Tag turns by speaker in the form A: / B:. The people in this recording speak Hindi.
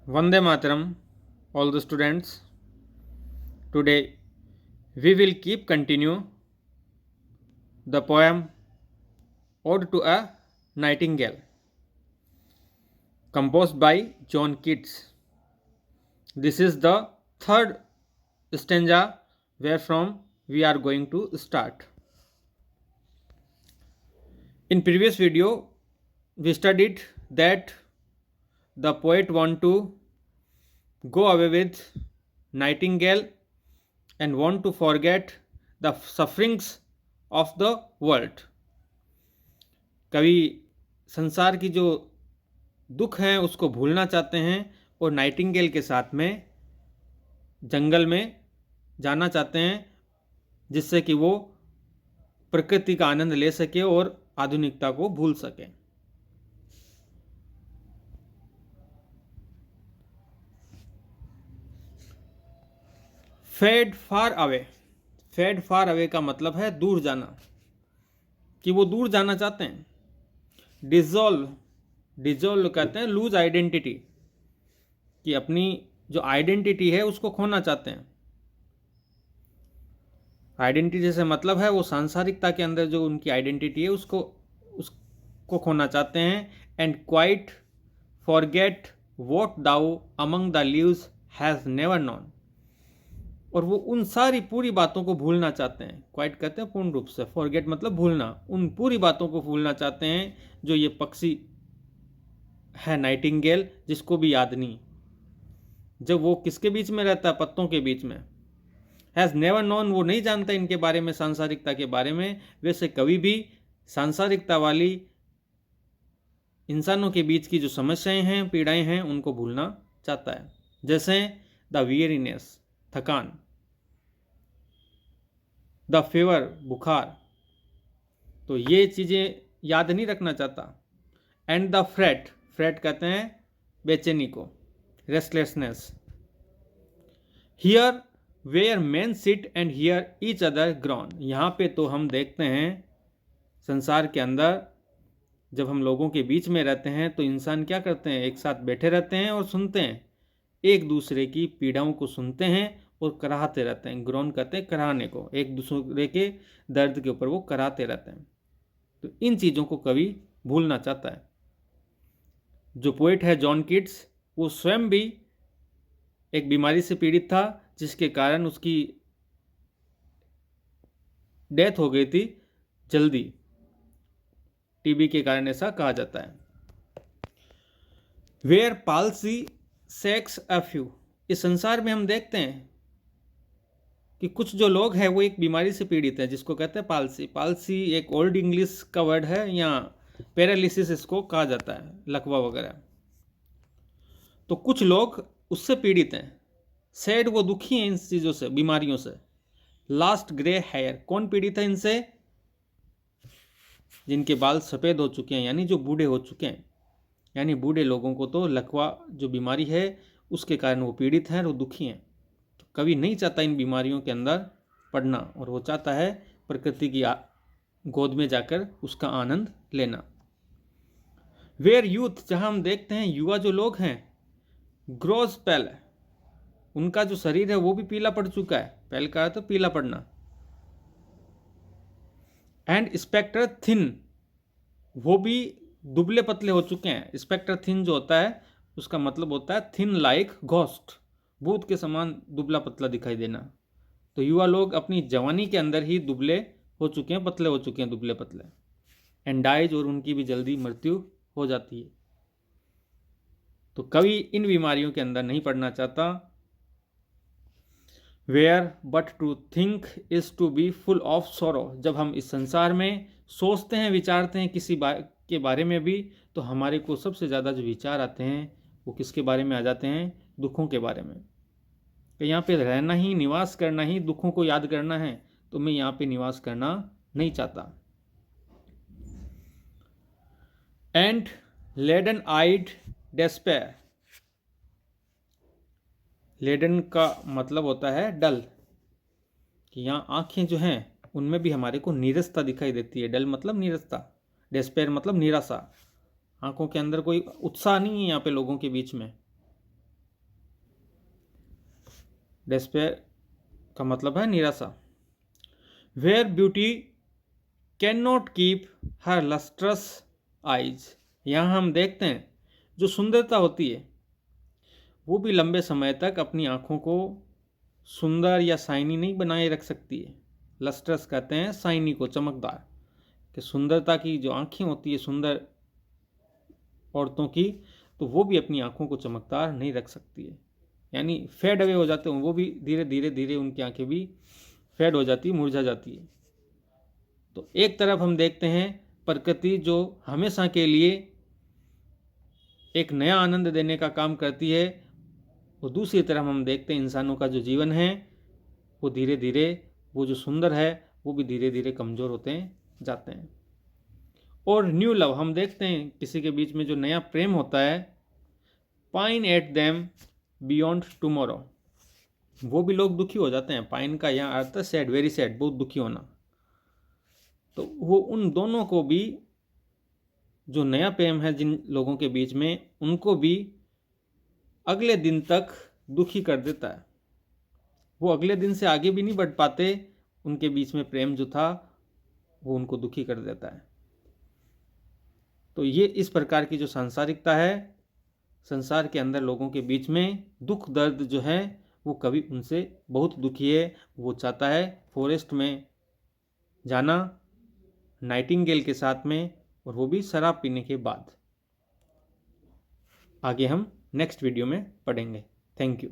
A: Vande Mataram, all the students. Today we will keep continue the poem Ode to a Nightingale, composed by John Keats. This is the third stanza wherefrom we are going to start. In previous video, we studied that the poet want to go away with Nightingale and want to forget the sufferings of the world. कवि संसार की जो दुख हैं उसको भूलना चाहते हैं और नाइटिंगेल के साथ में जंगल में जाना चाहते हैं, जिससे कि वो प्रकृति का आनंद ले सके और आधुनिकता को भूल सके. Fade far away. Fade far away का मतलब है दूर जाना, कि वो दूर जाना चाहते हैं. डिजोल्व, डिजोल्व कहते हैं लूज आइडेंटिटी, कि अपनी जो आइडेंटिटी है उसको खोना चाहते हैं. आइडेंटिटी से मतलब है वो सांसारिकता के अंदर जो उनकी आइडेंटिटी है उसको खोना चाहते हैं. And quite forget what thou among the leaves has never known. और वो उन सारी पूरी बातों को भूलना चाहते हैं. क्वाइट कहते हैं पूर्ण रूप से, फॉरगेट मतलब भूलना. उन पूरी बातों को भूलना चाहते हैं जो ये पक्षी है नाइटिंगेल, जिसको भी याद नहीं. जब वो किसके बीच में रहता है? पत्तों के बीच में. हैज़ नेवर नॉन, वो नहीं जानता इनके बारे में, सांसारिकता के बारे में. वैसे कभी भी सांसारिकता वाली इंसानों के बीच की जो समस्याएं हैं, पीड़ाएं हैं, उनको भूलना चाहता है. जैसे द वियरीनेस, थकान, द फीवर, बुखार, तो ये चीज़ें याद नहीं रखना चाहता. एंड द फ्रेट, फ्रेट कहते हैं बेचैनी को, restlessness. Here where men sit and hear each other groan. यहाँ पे तो हम देखते हैं संसार के अंदर जब हम लोगों के बीच में रहते हैं तो इंसान क्या करते हैं? एक साथ बैठे रहते हैं और सुनते हैं, एक दूसरे की पीड़ाओं को सुनते हैं और कराहते रहते हैं. ग्रोन कहते हैं कराहने को, एक दूसरे के दर्द के ऊपर वो कराहते रहते हैं. तो इन चीज़ों को कवि भूलना चाहता है. जो पोएट है जॉन कीट्स, वो स्वयं भी एक बीमारी से पीड़ित था, जिसके कारण उसकी डेथ हो गई थी जल्दी. टीबी के कारण ऐसा कहा जाता है. Where palsy shakes a few. इस संसार में हम देखते हैं कि कुछ जो लोग हैं वो एक बीमारी से पीड़ित है, जिसको कहते हैं पालसी. पालसी एक ओल्ड इंग्लिश का वर्ड है, या पैरालिसिस इसको कहा जाता है, लकवा वगैरह. तो कुछ लोग उससे पीड़ित हैं. सैड, वो दुखी हैं इन चीज़ों से, बीमारियों से. लास्ट ग्रे हेयर, कौन पीड़ित है इनसे? जिनके बाल सफ़ेद हो चुके हैं, यानी जो बूढ़े हो चुके हैं. यानी बूढ़े लोगों को तो लकवा जो बीमारी है उसके कारण वो पीड़ित हैं और वो दुखी हैं. तो कवि नहीं चाहता इन बीमारियों के अंदर पड़ना, और वो चाहता है प्रकृति की गोद में जाकर उसका आनंद लेना. वेयर यूथ, जहाँ हम देखते हैं युवा जो लोग हैं, ग्रोज पेल, उनका जो शरीर है वो भी पीला पड़ चुका है. पेल का है तो पीला पड़ना. एंड स्पेक्टर थिन, वो भी दुबले पतले हो चुके हैं. स्पेक्टर थिन जो होता है उसका मतलब होता है थिन लाइक घोस्ट, भूत के समान दुबला पतला दिखाई देना. तो युवा लोग अपनी जवानी के अंदर ही दुबले हो चुके हैं, पतले हो चुके हैं, दुबले पतले. एंड डाइज, और उनकी भी जल्दी मृत्यु हो जाती है. तो कवि इन बीमारियों के अंदर नहीं पड़ना चाहता. Where but to think is to be full of sorrow. जब हम इस संसार में सोचते हैं, विचारते हैं किसी के बारे में भी, तो हमारे को सबसे ज़्यादा जो विचार आते हैं वो किसके बारे में आ जाते हैं? दुखों के बारे में. कि यहाँ पे रहना ही, निवास करना ही दुखों को याद करना है, तो मैं यहाँ पे निवास करना नहीं चाहता. And leaden eyed despair. Leaden का मतलब होता है डल, कि यहाँ आँखें जो हैं उनमें भी हमारे को नीरसता दिखाई देती है. डल मतलब नीरसता, डेस्पेयर मतलब निराशा. आंखों के अंदर कोई उत्साह नहीं है यहाँ पे लोगों के बीच में. डेस्पेयर का मतलब है निराशा। Where beauty can not keep her lustrous eyes, यहाँ हम देखते हैं जो सुंदरता होती है वो भी लंबे समय तक अपनी आँखों को सुंदर या शाइनी नहीं बनाए रख सकती है। लस्ट्रस कहते हैं शाइनी को, चमकदार, कि सुंदरता की जो आँखें होती है सुंदर औरतों की, तो वो भी अपनी आँखों को चमकदार नहीं रख सकती है, यानी फेड अवे हो जाते हैं वो भी, धीरे धीरे धीरे उनकी आँखें भी फेड हो जाती है, मुरझा जाती है। तो एक तरफ हम देखते हैं प्रकृति जो हमेशा के लिए एक नया आनंद देने का काम करती है, और दूसरी तरफ हम देखते हैं इंसानों का जो जीवन है वो धीरे धीरे, वो जो सुंदर है वो भी धीरे धीरे कमज़ोर होते जाते हैं। और न्यू लव, हम देखते हैं किसी के बीच में जो नया प्रेम होता है, pine at them beyond tomorrow, वो भी लोग दुखी हो जाते हैं। पाइन का यहाँ अर्थ है सैड, वेरी सैड, बहुत दुखी होना। तो वो उन दोनों को भी, जो नया प्रेम है जिन लोगों के बीच में, उनको भी अगले दिन तक दुखी कर देता है। वो अगले दिन से आगे भी नहीं बढ़ पाते, उनके बीच में प्रेम जो था वो उनको दुखी कर देता है। तो ये इस प्रकार की जो सांसारिकता है, संसार के अंदर लोगों के बीच में दुख दर्द जो है वो कभी उनसे बहुत दुखी है। वो चाहता है फॉरेस्ट में जाना नाइटिंगेल के साथ में, और वो भी शराब पीने के बाद। आगे हम नेक्स्ट वीडियो में पढ़ेंगे। Thank you.